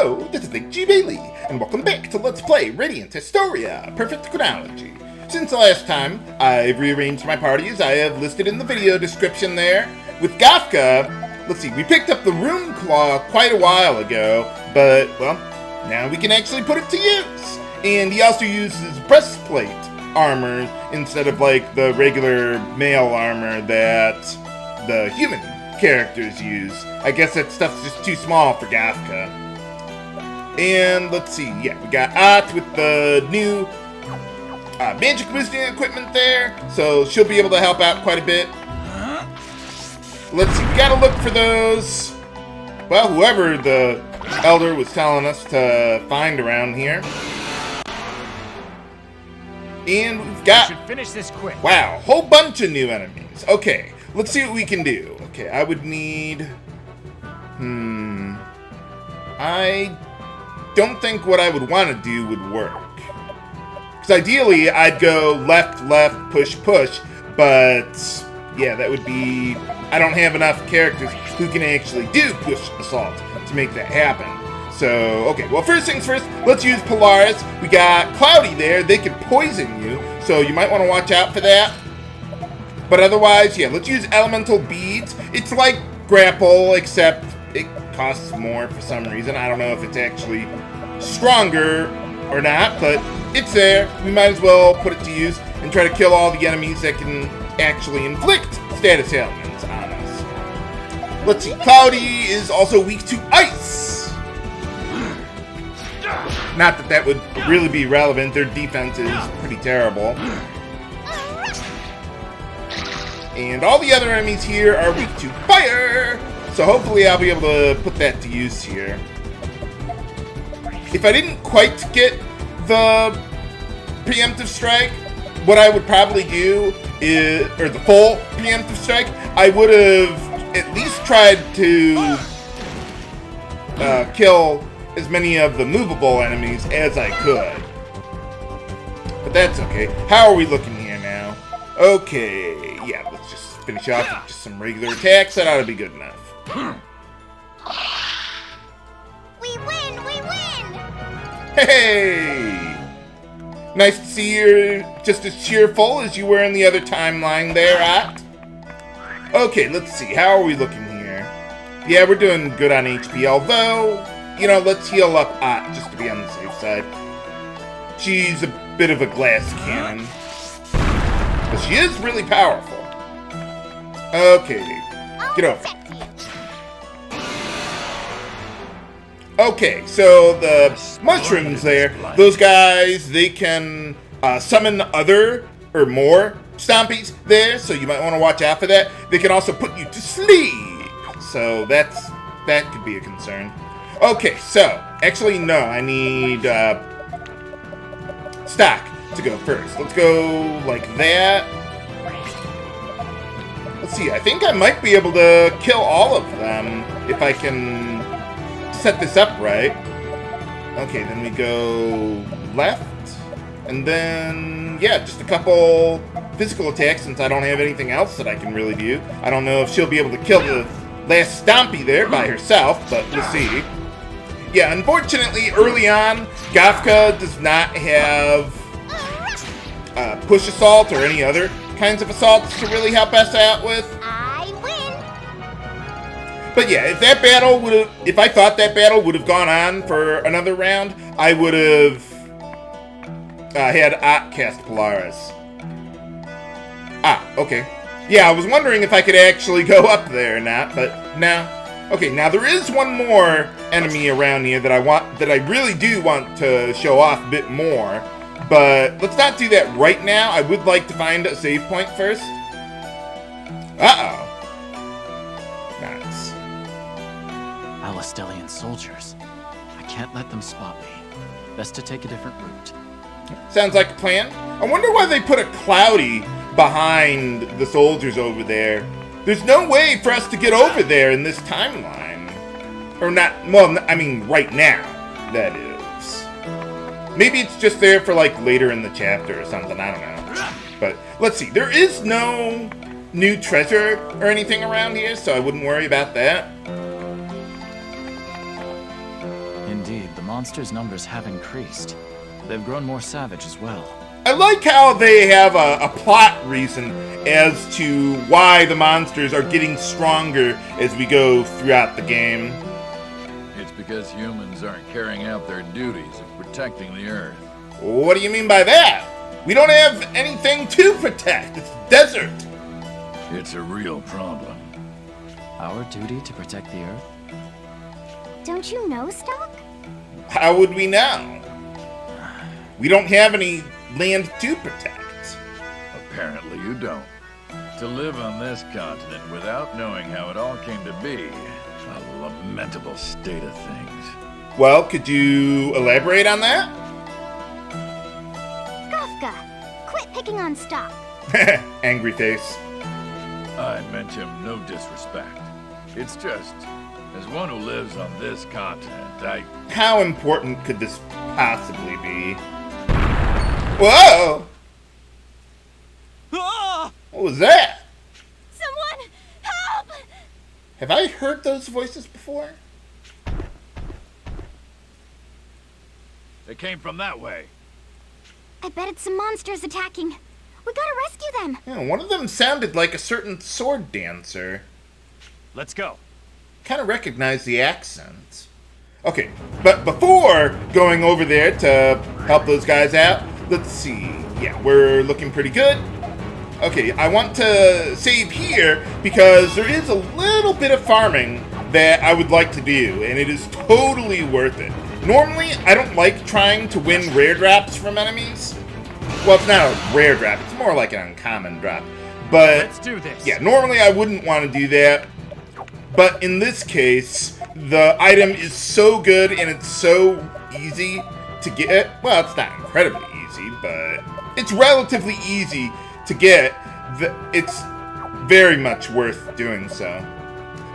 Hello, this is G. Bailey, and welcome back to Let's Play Radiant Historia, Perfect Chronology. Since the last time, I've rearranged my parties. I have listed in the video description there. With Gafka, let's see, we picked up the Rune Claw quite a while ago, but, well, now we can actually put it to use. And he also uses Breastplate armor instead of, like, the regular mail armor that the human characters use. I guess that stuff's just too small for Gafka. And let's see, yeah, we got Ott with the new magic boosting equipment there, so she'll be able to help out quite a bit. Let's see, we gotta look for those, well, whoever the elder was telling us to find around here. And we've got, we should finish this quick. Wow, whole bunch of new enemies. Okay, let's see what we can do. Okay, I would need, I don't think what I would want to do would work. Because ideally, I'd go left, left, push, push, but yeah, that would be, I don't have enough characters who can actually do push assault to make that happen. So, okay, well, first things first, let's use Polaris. We got Cloudy there. They can poison you, so you might want to watch out for that. But otherwise, yeah, let's use Elemental Beads. It's like Grapple, except it costs more for some reason. I don't know if it's actually stronger or not, but it's there. We might as well put it to use and try to kill all the enemies that can actually inflict status ailments on us. Let's see, Cloudy is also weak to ice. Not that that would really be relevant. Their defense is pretty terrible. And all the other enemies here are weak to fire. So hopefully I'll be able to put that to use here. If I didn't quite get the preemptive strike, what I would probably do is, or the full preemptive strike, I would have at least tried to kill as many of the movable enemies as I could. But that's okay. How are we looking here now? Okay, yeah, let's just finish off with just some regular attacks. That ought to be good enough. We win! We win! Hey! Nice to see you're just as cheerful as you were in the other timeline there, Ott. Okay, let's see. How are we looking here? Yeah, we're doing good on HP, although, you know, let's heal up Ott just to be on the safe side. She's a bit of a glass cannon. But she is really powerful. Okay, get over. Okay, so the mushrooms there, those guys, they can summon other or more stompies there, so you might want to watch out for that. They can also put you to sleep, so that could be a concern. Okay, so, actually no, I need Stocke to go first. Let's go like that. Let's see, I think I might be able to kill all of them if I can set this up right. Okay, then we go left, and then, yeah, just a couple physical attacks since I don't have anything else that I can really do. I don't know if she'll be able to kill the last Stompy there by herself, but we'll see. Yeah, unfortunately, early on, Gafka does not have push assault or any other kinds of assaults to really help us out with. I win! But yeah, if that battle would have, if I thought that battle would have gone on for another round, I would have had Ott cast Polaris. Ah, okay. Yeah, I was wondering if I could actually go up there or not, but no. Okay, now there is one more enemy around here that I really do want to show off a bit more, but let's not do that right now. I would like to find a save point first. Uh-oh. Nice. Alistelian soldiers. I can't let them spot me. Best to take a different route. Sounds like a plan. I wonder why they put a Cloudy behind the soldiers over there. There's no way for us to get over there in this timeline. Or not, well, I mean right now, that is. Maybe it's just there for like later in the chapter or something, I don't know. But let's see, there is no new treasure or anything around here, so I wouldn't worry about that. Indeed, the monsters' numbers have increased. They've grown more savage as well. I like how they have a plot reason as to why the monsters are getting stronger as we go throughout the game. It's because humans aren't carrying out their duties of protecting the Earth. What do you mean by that? We don't have anything to protect. It's desert. It's a real problem. Our duty to protect the Earth? Don't you know, Stocke? How would we know? We don't have any land to protect. Apparently you don't. To live on this continent without knowing how it all came to be, a lamentable state of things. Well, could you elaborate on that? Gafka, quit picking on Stocke. Angry face. I meant him no disrespect. It's just, as one who lives on this continent, How important could this possibly be? Whoa! What was that? Someone, help! Have I heard those voices before? They came from that way. I bet it's some monsters attacking. We gotta rescue them. Yeah, one of them sounded like a certain sword dancer. Let's go. Kind of recognize the accent. Okay, but before going over there to help those guys out, let's see. Yeah, we're looking pretty good. Okay, I want to save here because there is a little bit of farming that I would like to do, and it is totally worth it. Normally, I don't like trying to win rare drops from enemies. Well, it's not a rare drop, it's more like an uncommon drop. But, Let's do this. Yeah, normally I wouldn't want to do that. But in this case, the item is so good and it's so easy to get. Well, it's not incredibly easy, but it's relatively easy to get. It's very much worth doing so.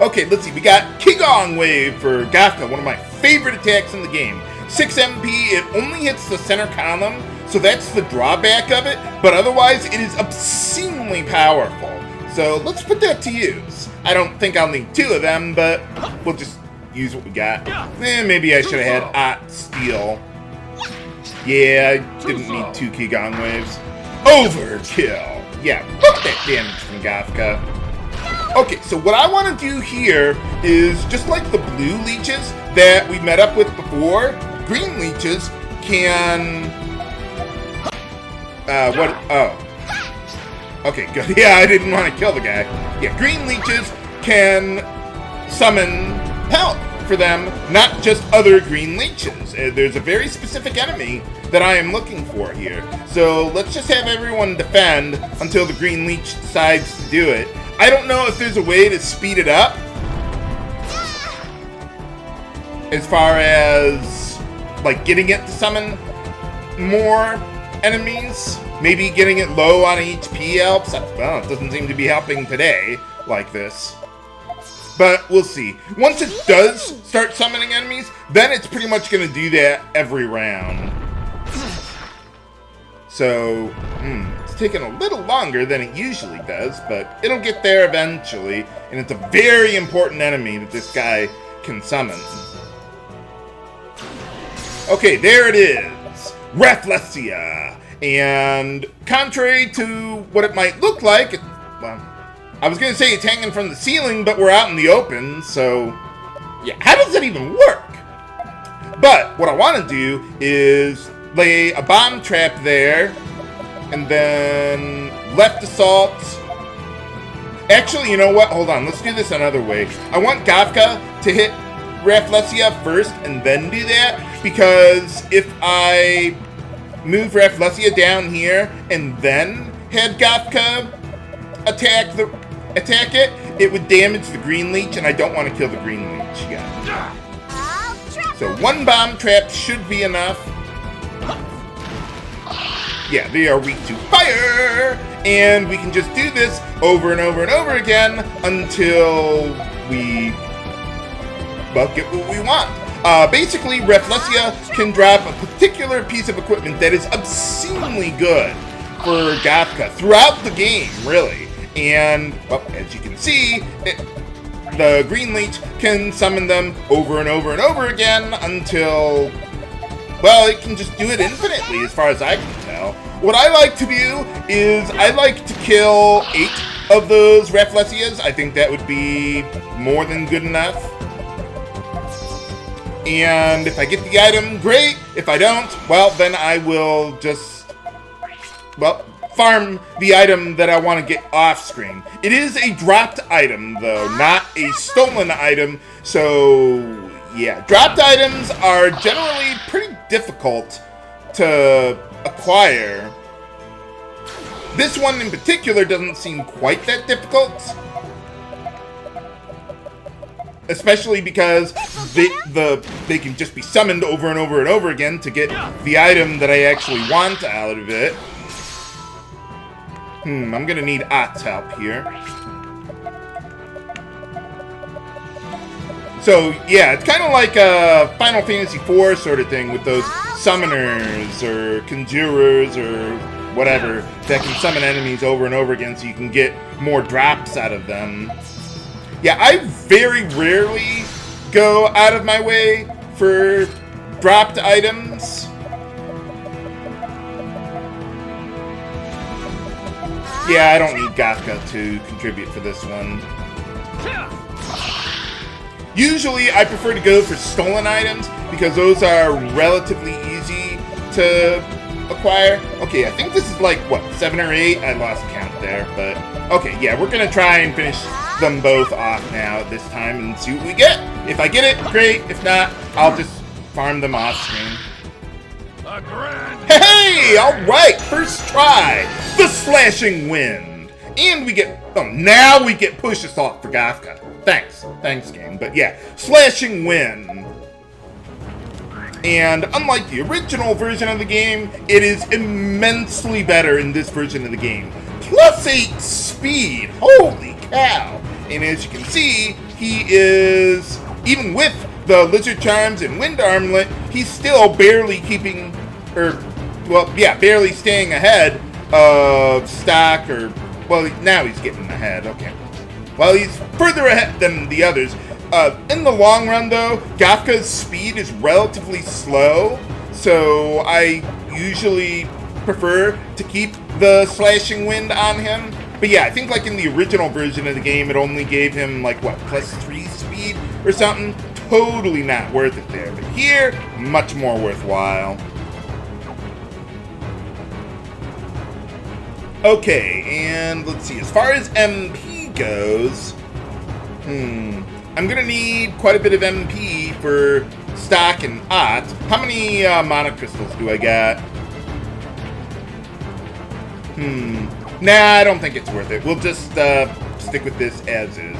Okay, let's see. We got Qigong Wave for Gafka, one of my favorite attacks in the game. 6 MP, it only hits the center column, so that's the drawback of it, but otherwise it is obscenely powerful. So let's put that to use. I don't think I'll need 2 of them, but we'll just use what we got. Maybe I should have had Steel. Yeah, I didn't need 2 Qigong Waves. Overkill! Yeah, fuck that damage from Gafka. Okay, so what I want to do here is, just like the blue leeches that we met up with before, green leeches can... Oh. Okay, good. Yeah, I didn't want to kill the guy. Yeah, green leeches can summon help for them, not just other green leeches. There's a very specific enemy that I am looking for here. So let's just have everyone defend until the green leech decides to do it. I don't know if there's a way to speed it up as far as like getting it to summon more enemies. Maybe getting it low on HP helps. Well, it doesn't seem to be helping today like this. But we'll see. Once it does start summoning enemies, then it's pretty much going to do that every round. So, it's taking a little longer than it usually does, but it'll get there eventually. And it's a very important enemy that this guy can summon. Okay, there it is. Rafflesia. And contrary to what it might look like, well, I was going to say it's hanging from the ceiling, but we're out in the open, so yeah, how does that even work? But what I want to do is lay a bomb trap there, and then left assault. Actually, you know what? Hold on, let's do this another way. I want Gafka to hit Rafflesia first and then do that, because if I move Rafflesia down here and then had Gafka attack it, it would damage the green leech, and I don't want to kill the green leech yet. So 1 bomb trap should be enough. Yeah, they are weak to fire, and we can just do this over and over and over again until we, well, get what we want. Basically, Rafflesia can drop a particular piece of equipment that is obscenely good for Gafka throughout the game, really. And, well, as you can see, the green leech can summon them over and over and over again until, well, it can just do it infinitely as far as I can tell. What I like to do is I like to kill 8 of those Rafflesias. I think that would be more than good enough. And if I get the item, great. If I don't, well, then I will just, well, farm the item that I want to get off screen. It is a dropped item, though, not a stolen item. So, yeah, dropped items are generally pretty difficult to acquire. This one in particular doesn't seem quite that difficult. Especially because they can just be summoned over and over and over again to get the item that I actually want out of it. I'm gonna need Ott's help here. So, yeah, it's kind of like a Final Fantasy IV sort of thing with those summoners or conjurers or whatever that can summon enemies over and over again so you can get more drops out of them. Yeah, I very rarely go out of my way for dropped items. Yeah, I don't need Gafka to contribute for this one. Usually, I prefer to go for stolen items because those are relatively easy to acquire. Okay, I think this is like, what, 7 or 8? I lost count there, but... Okay, yeah, we're gonna try and finish them both off now this time and see what we get. If I get it, great. If not, I'll just farm them off screen. Hey, alright, first try. The Slashing Wind. And we get, oh, now we get Push Assault for Gafka. Thanks game, but yeah, Slashing Wind. And unlike the original version of the game, it is immensely better in this version of the game. +8 speed, holy cow. And as you can see, he is, even with the Lizard Charms and Wind Armlet, he's still barely keeping, or, well, yeah, barely staying ahead of Stocke, or, well, now he's getting ahead, okay. Well, he's further ahead than the others. In the long run, though, Gafka's speed is relatively slow, so I usually prefer to keep the Slashing Wind on him. But yeah, I think like in the original version of the game, it only gave him like, what, +3 speed or something? Totally not worth it there. But here, much more worthwhile. Okay, and let's see. As far as MP goes, I'm gonna need quite a bit of MP for Stocke and Ott. How many mana crystals do I got? Nah, I don't think it's worth it. We'll just stick with this as is.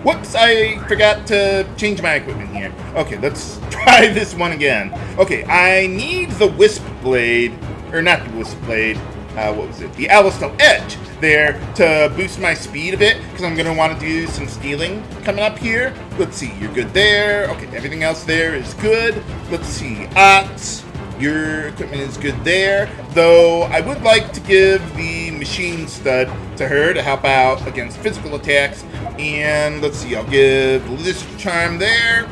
Whoops, I forgot to change my equipment here. Okay, let's try this one again. Okay, I need the Wisp Blade, or not the Wisp Blade, what was it? The Alistel Edge there to boost my speed a bit, because I'm going to want to do some stealing coming up here. Let's see, you're good there. Okay, everything else there is good. Let's see, Ott, your equipment is good there, though I would like to give the Machine Stud to her to help out against physical attacks. And let's see, I'll give Lizard Charm there.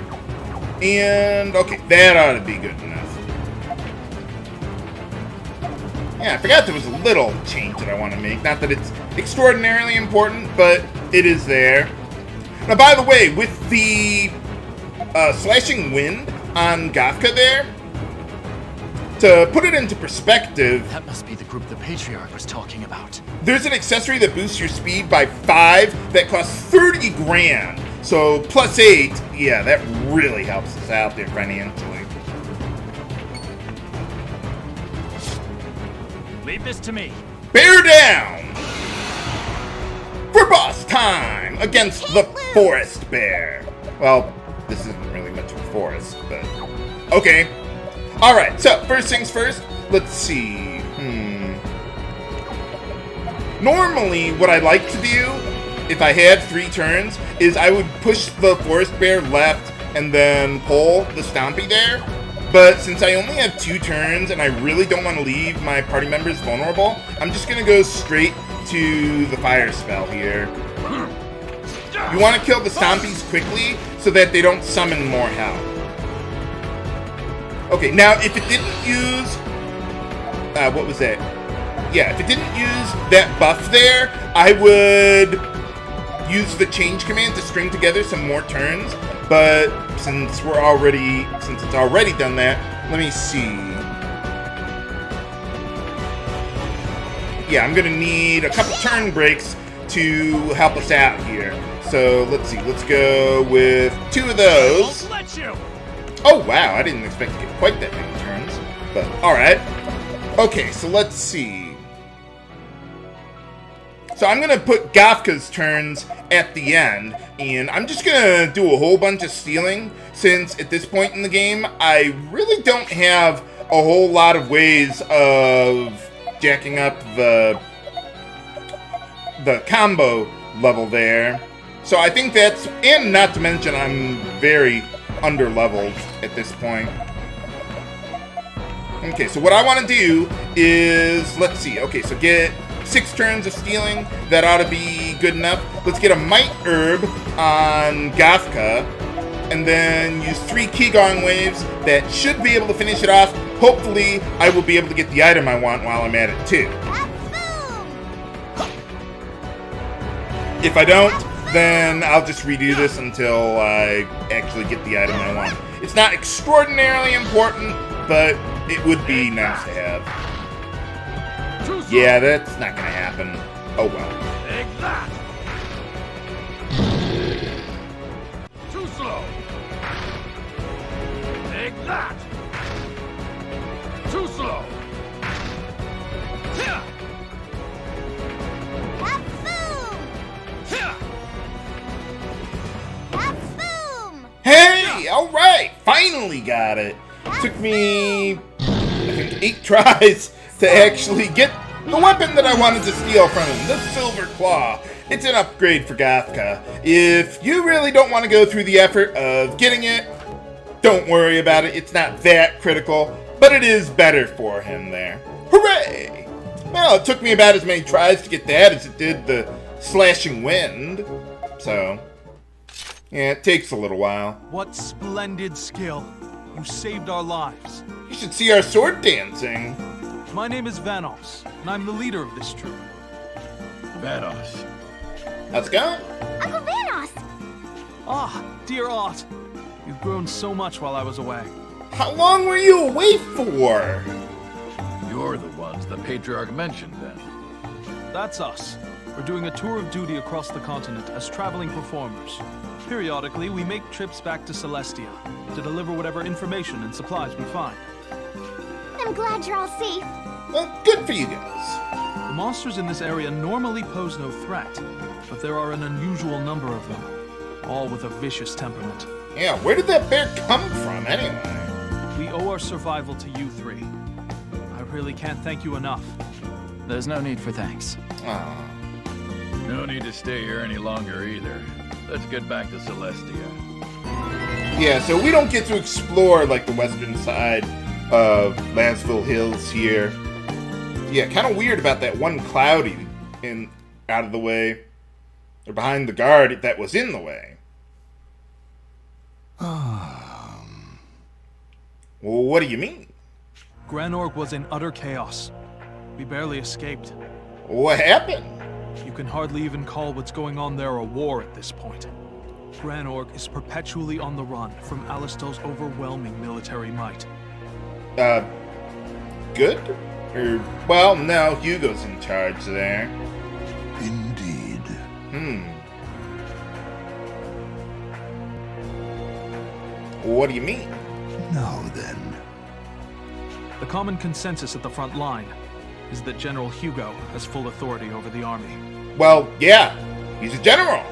And, okay, that ought to be good enough. Yeah, I forgot there was a little change that I want to make. Not that it's extraordinarily important, but it is there. Now, by the way, with the Slashing Wind on Gafka there, to put it into perspective... That must be the group the Patriarch was talking about. There's an accessory that boosts your speed by 5 that costs 30 grand. So, +8, yeah, that really helps us out there financially. Leave this to me. Bear down! For boss time against the Forest Bear. Well, this isn't really much of a forest, but... Okay. Alright, so, first things first, let's see. Normally, what I like to do, if I had 3 turns, is I would push the Forest Bear left and then pull the Stompy there. But since I only have 2 turns and I really don't want to leave my party members vulnerable, I'm just going to go straight to the fire spell here. You want to kill the zombies quickly so that they don't summon more hell. Okay, now if it didn't use... what was that? Yeah, if it didn't use that buff there, I would use the change command to string together some more turns. But since it's already done that, let me see. Yeah, I'm gonna need a couple turn breaks to help us out here. So let's see, let's go with 2 of those. Oh wow, I didn't expect to get quite that many turns, but alright. Okay, so let's see. So I'm gonna put Gafka's turns at the end, and I'm just gonna do a whole bunch of stealing, since at this point in the game, I really don't have a whole lot of ways of jacking up the combo level there. So I think that's, and not to mention I'm very under-leveled at this point. Okay, so what I want to do is, let's see, okay, so get 6 turns of stealing. That ought to be good enough. Let's get a Might Herb on Gafka, and then use 3 Qigong waves. That should be able to finish it off. Hopefully, I will be able to get the item I want while I'm at it, too. If I don't, then I'll just redo this until I actually get the item I want. It's not extraordinarily important, but it would be nice to have. Yeah, that's not gonna happen. Oh well. Take that! Too slow! Take that! Too slow! Here! Hey! Alright! Finally got it! Took me, I think, 8 tries to actually get the weapon that I wanted to steal from him, the Silver Claw. It's an upgrade for Gafka. If you really don't want to go through the effort of getting it, don't worry about it. It's not that critical, but it is better for him there. Hooray! Well, it took me about as many tries to get that as it did the Slashing Wind. So, yeah, it takes a little while. What splendid skill. You saved our lives. You should see our sword dancing. My name is Vanos, and I'm the leader of this troop. Vanos. How's it going? Uncle Vanos! Ah, dear Ott. You've grown so much while I was away. How long were you away for? You're the ones the Patriarch mentioned, then. That's us. We're doing a tour of duty across the continent as traveling performers. Periodically, we make trips back to Celestia to deliver whatever information and supplies we find. I'm glad you're all safe. Well, good for you guys. The monsters in this area normally pose no threat, but there are an unusual number of them, all with a vicious temperament. Yeah, where did that bear come from, anyway? We owe our survival to you 3. I really can't thank you enough. There's no need for thanks. Aw. No need to stay here any longer, either. Let's get back to Celestia. Yeah, so we don't get to explore, like, the western side of Lazvil Hills here. Yeah, kind of weird about that one cloudy out of the way, or behind the guard that was in the way. Well, what do you mean? Granorg was in utter chaos. We barely escaped. What happened? You can hardly even call what's going on there a war at this point. Granorg is perpetually on the run from Alistel's overwhelming military might. Good? Or, well, no, Hugo's in charge there. Indeed. What do you mean? Now then. The common consensus at the front line is that General Hugo has full authority over the army. Well, yeah, he's a general.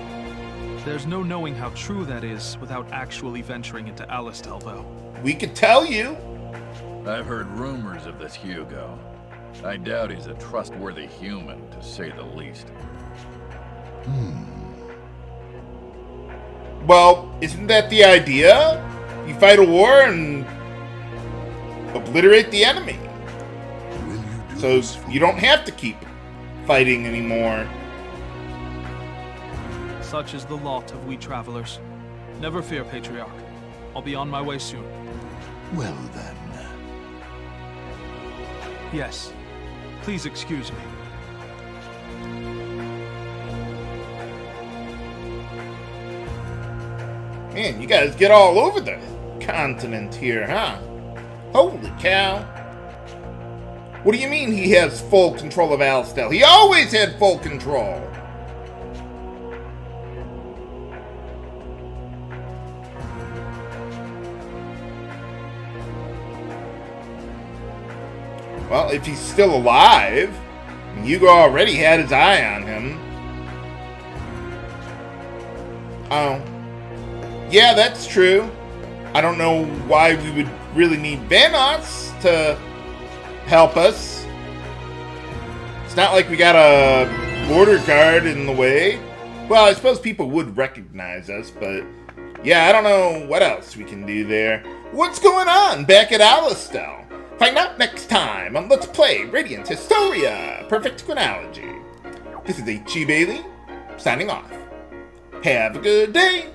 There's no knowing how true that is without actually venturing into Alistel, though. We could tell you. I've heard rumors of this Hugo. I doubt he's a trustworthy human, to say the least. Well, isn't that the idea? You fight a war and obliterate the enemy. Will you do So this for you don't have to keep fighting anymore. Such is the lot of we travelers. Never fear, Patriarch. I'll be on my way soon. Well then. Yes. Please excuse me. Man, you guys get all over the continent here, huh? Holy cow. What do you mean he has full control of Alistel? He always had full control. Well, if he's still alive, Hugo already had his eye on him. Oh. Yeah, that's true. I don't know why we would really need Vanoss to help us. It's not like we got a border guard in the way. Well, I suppose people would recognize us, but yeah, I don't know what else we can do there. What's going on back at Alistel? Find out next time on Let's Play Radiant Historia, Perfect Chronology. This is H.E. Bailey, signing off. Have a good day.